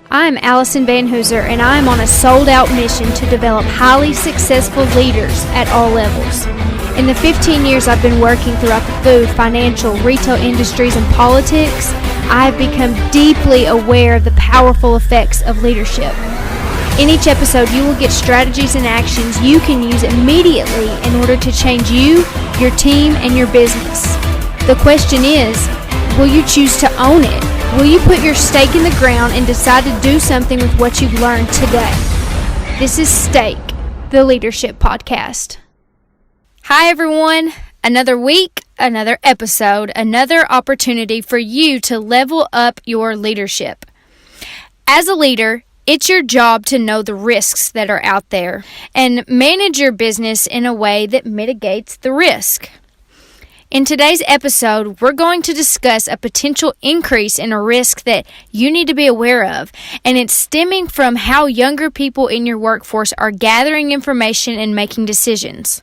I'm Allison Van Hooser, and I am on a sold-out mission to develop highly successful leaders at all levels. In the 15 years I've been working throughout the food, financial, retail industries, and politics, I have become deeply aware of the powerful effects of leadership. In each episode, you will get strategies and actions you can use immediately in order to change you, your team, and your business. The question is, will you choose to own it? Will you put your stake in the ground and decide to do something with what you've learned today? This is Stake, the Leadership Podcast. Hi everyone, another week, another episode, another opportunity for you to level up your leadership. As a leader, it's your job to know the risks that are out there and manage your business in a way that mitigates the risk. In today's episode, we're going to discuss a potential increase in a risk that you need to be aware of, and it's stemming from how younger people in your workforce are gathering information and making decisions.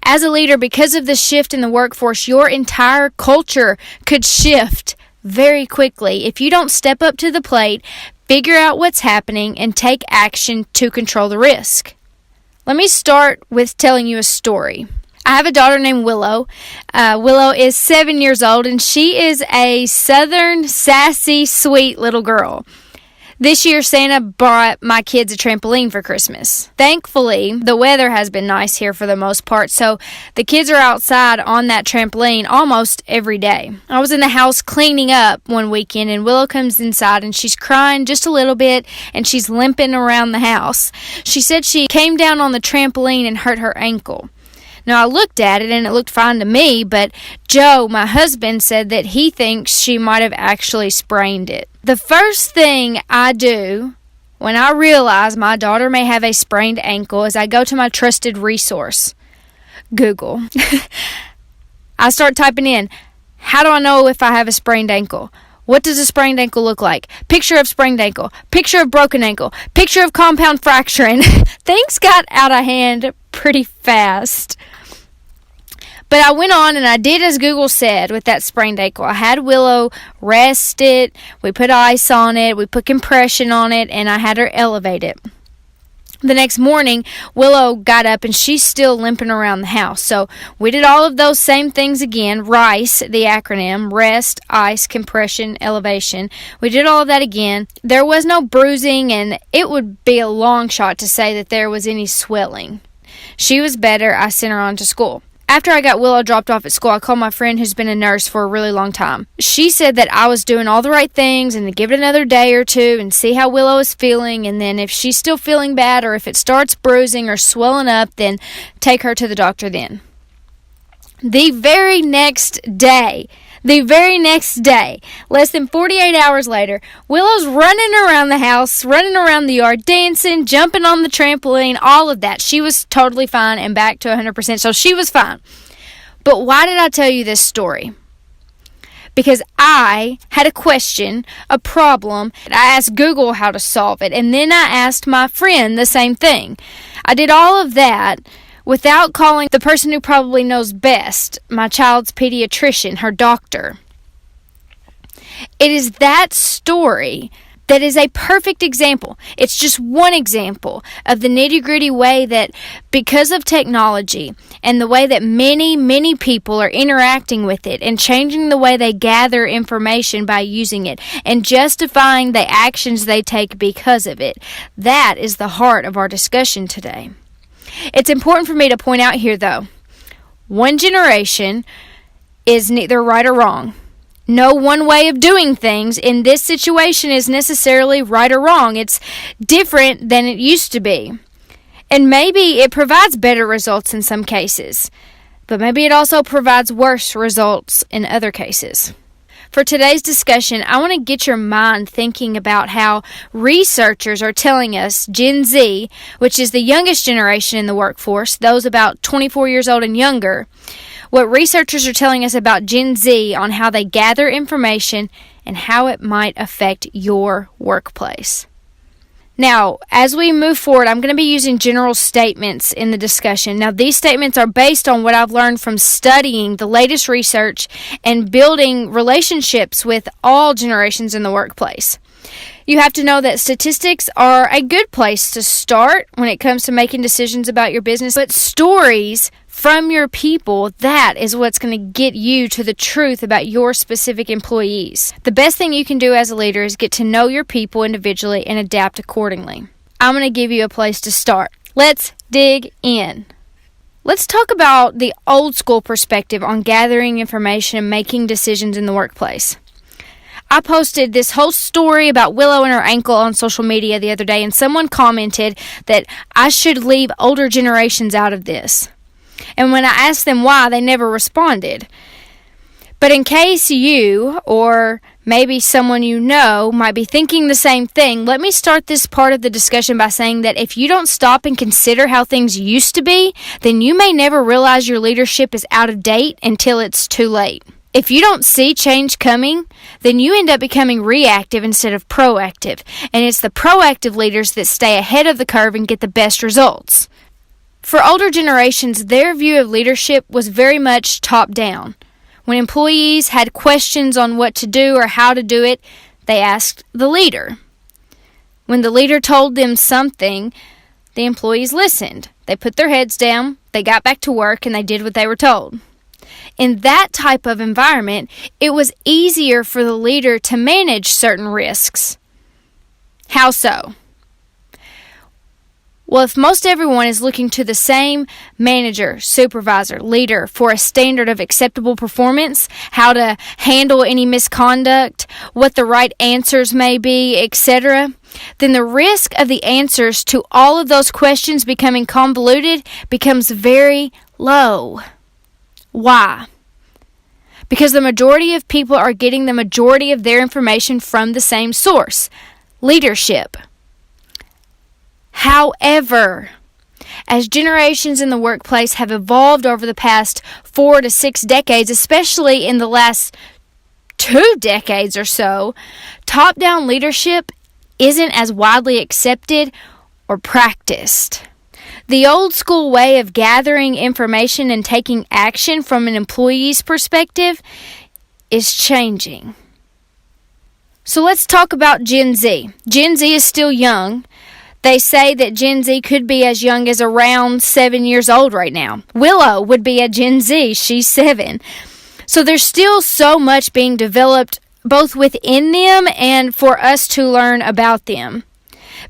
As a leader, because of the shift in the workforce, your entire culture could shift very quickly if you don't step up to the plate, figure out what's happening, and take action to control the risk. Let me start with telling you a story. I have a daughter named Willow. Willow is 7 years old, and she is a southern, sassy, sweet little girl. This year, Santa bought my kids a trampoline for Christmas. Thankfully, the weather has been nice here for the most part, so the kids are outside on that trampoline almost every day. I was in the house cleaning up one weekend, and Willow comes inside, and she's crying just a little bit, and she's limping around the house. She said she came down on the trampoline and hurt her ankle. Now, I looked at it, and it looked fine to me, but Joe, my husband, said that he thinks she might have actually sprained it. The first thing I do when I realize my daughter may have a sprained ankle is I go to my trusted resource, Google. I start typing in, how do I know if I have a sprained ankle? What does a sprained ankle look like? Picture of sprained ankle. Picture of broken ankle. Picture of compound fracturing. Things got out of hand pretty fast. But I went on and I did as Google said with that sprained ankle. I had Willow rest it. We put ice on it. We put compression on it. And I had her elevate it. The next morning, Willow got up and she's still limping around the house. So we did all of those same things again. RICE, the acronym, rest, ice, compression, elevation. We did all of that again. There was no bruising, and it would be a long shot to say that there was any swelling. She was better. I sent her on to school. After I got Willow dropped off at school, I called my friend who's been a nurse for a really long time. She said that I was doing all the right things and to give it another day or two and see how Willow is feeling, and then if she's still feeling bad or if it starts bruising or swelling up, then take her to the doctor then. The very next day, less than 48 hours later, Willow's running around the house, running around the yard, dancing, jumping on the trampoline, all of that. She was totally fine and back to 100%, so she was fine. But why did I tell you this story? Because I had a question, a problem, and I asked Google how to solve it, and then I asked my friend the same thing. I did all of that without calling the person who probably knows best, my child's pediatrician, her doctor. It is that story that is a perfect example. It's just one example of the nitty-gritty way that, because of technology and the way that many people are interacting with it and changing the way they gather information by using it and justifying the actions they take because of it, that is the heart of our discussion today. It's important for me to point out here, though, one generation is neither right or wrong. No one way of doing things in this situation is necessarily right or wrong. It's different than it used to be. And maybe it provides better results in some cases, but maybe it also provides worse results in other cases. For today's discussion, I want to get your mind thinking about how researchers are telling us Gen Z, which is the youngest generation in the workforce, those about 24 years old and younger, what researchers are telling us about Gen Z on how they gather information and how it might affect your workplace. Now, as we move forward, I'm going to be using general statements in the discussion. Now, these statements are based on what I've learned from studying the latest research and building relationships with all generations in the workplace. You have to know that statistics are a good place to start when it comes to making decisions about your business, but stories from your people, that is what's going to get you to the truth about your specific employees. The best thing you can do as a leader is get to know your people individually and adapt accordingly. I'm going to give you a place to start. Let's dig in. Let's talk about the old school perspective on gathering information and making decisions in the workplace. I posted this whole story about Willow and her ankle on social media the other day, and someone commented that I should leave older generations out of this. And when I asked them why, they never responded. But in case you, or maybe someone you know, might be thinking the same thing, let me start this part of the discussion by saying that if you don't stop and consider how things used to be, then you may never realize your leadership is out of date until it's too late. If you don't see change coming, then you end up becoming reactive instead of proactive. And it's the proactive leaders that stay ahead of the curve and get the best results. For older generations, their view of leadership was very much top-down. When employees had questions on what to do or how to do it, they asked the leader. When the leader told them something, the employees listened. They put their heads down, they got back to work, and they did what they were told. In that type of environment, it was easier for the leader to manage certain risks. How so? Well, if most everyone is looking to the same manager, supervisor, leader for a standard of acceptable performance, how to handle any misconduct, what the right answers may be, etc., then the risk of the answers to all of those questions becoming convoluted becomes very low. Why? Because the majority of people are getting the majority of their information from the same source, leadership. However, as generations in the workplace have evolved over the past 4 to 6 decades, especially in the last 2 decades or so, top-down leadership isn't as widely accepted or practiced. The old school way of gathering information and taking action from an employee's perspective is changing. So let's talk about Gen Z. Gen Z is still young. They say that Gen Z could be as young as around 7 years old right now. Willow would be a Gen Z. She's 7. So there's still so much being developed both within them and for us to learn about them.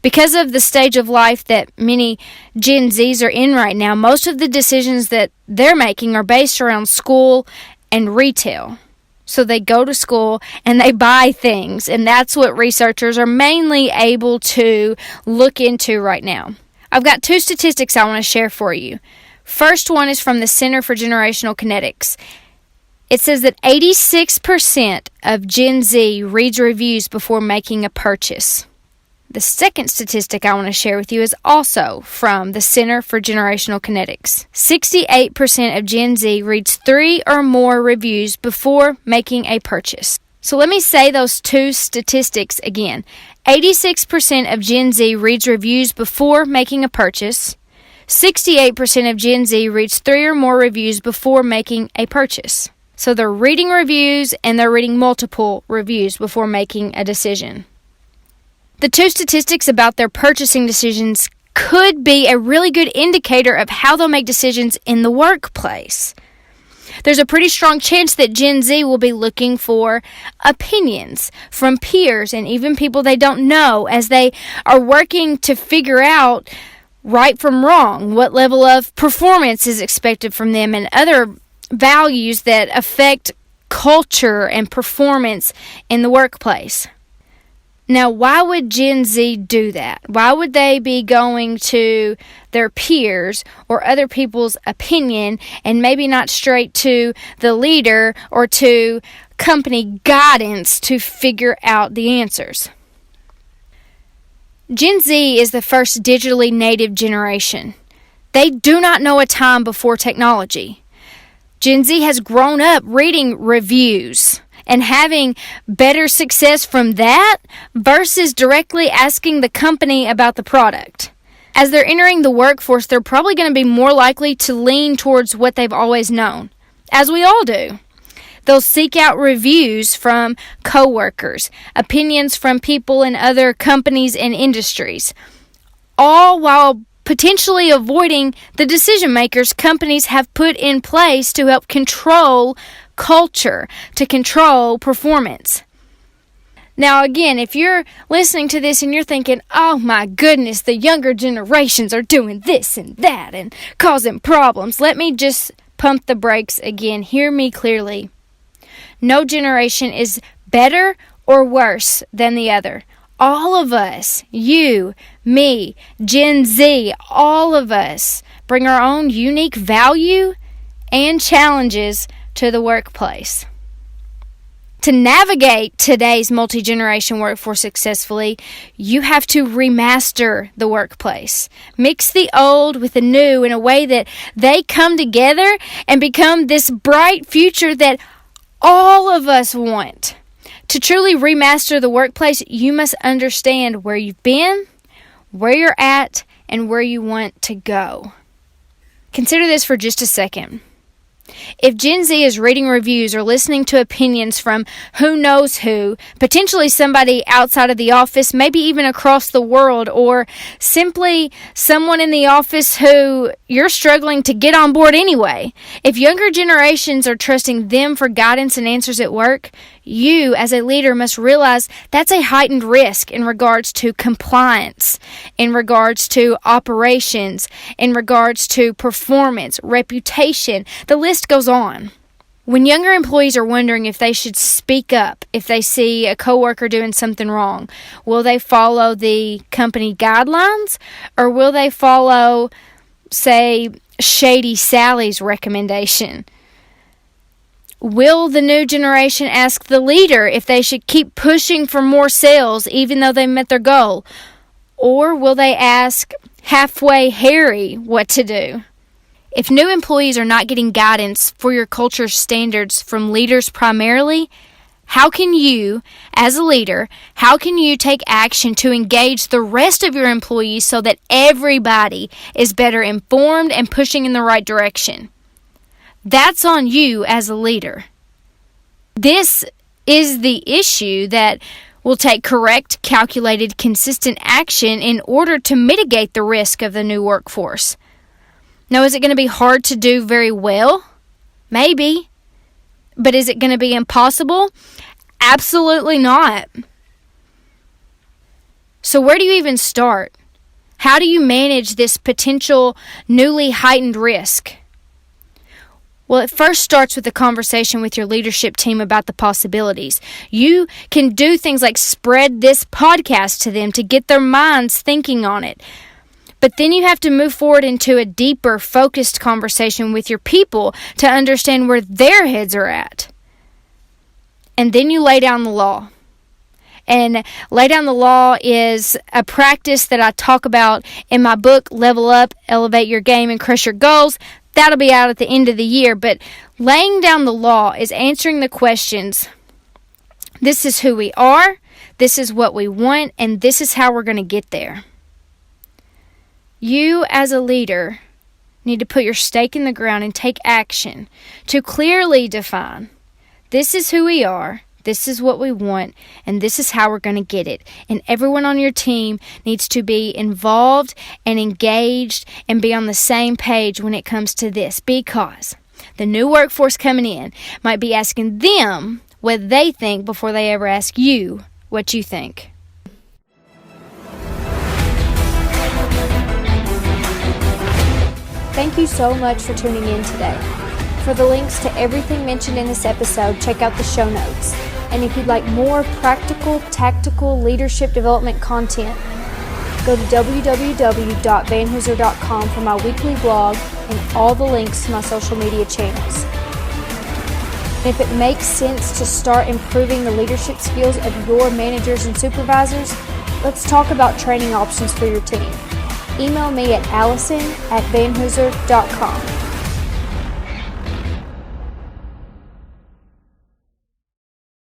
Because of the stage of life that many Gen Zs are in right now, most of the decisions that they're making are based around school and retail. So they go to school and they buy things, and that's what researchers are mainly able to look into right now. I've got 2 statistics I want to share for you. First one is from the Center for Generational Kinetics. It says that 86% of Gen Z reads reviews before making a purchase. The second statistic I want to share with you is also from the Center for Generational Kinetics. 68% of Gen Z reads 3 or more reviews before making a purchase. So let me say those 2 statistics again. 86% of Gen Z reads reviews before making a purchase. 68% of Gen Z reads 3 or more reviews before making a purchase. So they're reading reviews and they're reading multiple reviews before making a decision. The 2 statistics about their purchasing decisions could be a really good indicator of how they'll make decisions in the workplace. There's a pretty strong chance that Gen Z will be looking for opinions from peers and even people they don't know as they are working to figure out right from wrong, what level of performance is expected from them, and other values that affect culture and performance in the workplace. Now, why would Gen Z do that? Why would they be going to their peers or other people's opinion and maybe not straight to the leader or to company guidance to figure out the answers? Gen Z is the first digitally native generation. They do not know a time before technology. Gen Z has grown up reading reviews and having better success from that versus directly asking the company about the product. As they're entering the workforce, they're probably going to be more likely to lean towards what they've always known, as we all do. They'll seek out reviews from coworkers, opinions from people in other companies and industries, all while potentially avoiding the decision makers companies have put in place to help control culture, to control performance. Now, again, if you're listening to this and you're thinking, oh my goodness, the younger generations are doing this and that and causing problems, let me just pump the brakes again. Hear me clearly. No generation is better or worse than the other. All of us, you, me, Gen Z, all of us bring our own unique value and challenges to the workplace. To navigate today's multi-generation workforce successfully, you have to remaster the workplace. Mix the old with the new in a way that they come together and become this bright future that all of us want. To truly remaster the workplace, you must understand where you've been, where you're at, and where you want to go. Consider this for just a second. If Gen Z is reading reviews or listening to opinions from who knows who, potentially somebody outside of the office, maybe even across the world, or simply someone in the office who you're struggling to get on board anyway, if younger generations are trusting them for guidance and answers at work, you as a leader must realize that's a heightened risk in regards to compliance, in regards to operations, in regards to performance, reputation. The list goes on. When younger employees are wondering if they should speak up if they see a coworker doing something wrong, will they follow the company guidelines or will they follow, say, Shady Sally's recommendation? Will the new generation ask the leader if they should keep pushing for more sales even though they met their goal? Or will they ask halfway Harry what to do? If new employees are not getting guidance for your culture standards from leaders primarily, how can you, as a leader, how can you take action to engage the rest of your employees so that everybody is better informed and pushing in the right direction? That's on you as a leader. This is the issue that will take correct, calculated, consistent action in order to mitigate the risk of the new workforce. Now, is it going to be hard to do very well? Maybe. But is it going to be impossible? Absolutely not. So where do you even start? How do you manage this potential newly heightened risk? Well, it first starts with a conversation with your leadership team about the possibilities. You can do things like spread this podcast to them to get their minds thinking on it. But then you have to move forward into a deeper, focused conversation with your people to understand where their heads are at. And then you lay down the law. And lay down the law is a practice that I talk about in my book, Level Up, Elevate Your Game, and Crush Your Goals. That'll be out at the end of the year. But laying down the law is answering the questions. This is who we are, this is what we want, and this is how we're going to get there. You, as a leader, need to put your stake in the ground and take action to clearly define, this is who we are, this is what we want, and this is how we're going to get it. And everyone on your team needs to be involved and engaged and be on the same page when it comes to this, because the new workforce coming in might be asking them what they think before they ever ask you what you think. Thank you so much for tuning in today. For the links to everything mentioned in this episode, check out the show notes. And if you'd like more practical, tactical leadership development content, go to www.vanhooser.com for my weekly blog and all the links to my social media channels. And if it makes sense to start improving the leadership skills of your managers and supervisors, let's talk about training options for your team. Email me at allison@vanhooser.com.